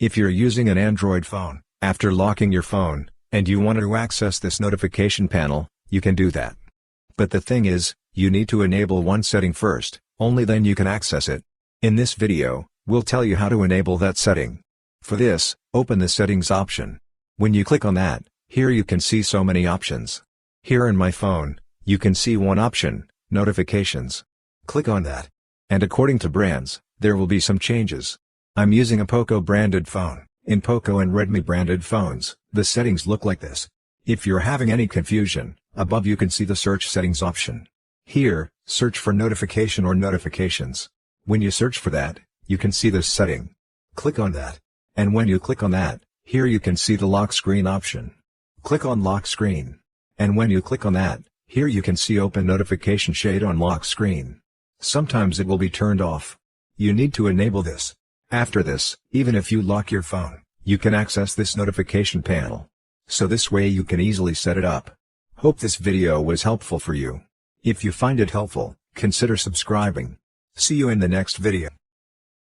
If you're using an Android phone, after locking your phone, and you want to access this notification panel, you can do that. But the thing is, you need to enable one setting first, only then you can access it. In this video, we'll tell you how to enable that setting. For this, open the settings option. When you click on that, here you can see so many options. Here in my phone, you can see one option, notifications. Click on that. And according to brands, there will be some changes. I'm using a Poco branded phone. In Poco and Redmi branded phones, the settings look like this. If you're having any confusion, above you can see the search settings option. Here, search for notification or notifications. When you search for that, you can see this setting. Click on that. And when you click on that, here you can see the lock screen option. Click on lock screen. And when you click on that, here you can see open notification shade on lock screen. Sometimes it will be turned off. You need to enable this. After this, even if you lock your phone, you can access this notification panel. So this way you can easily set it up. Hope this video was helpful for you. If you find it helpful, consider subscribing. See you in the next video.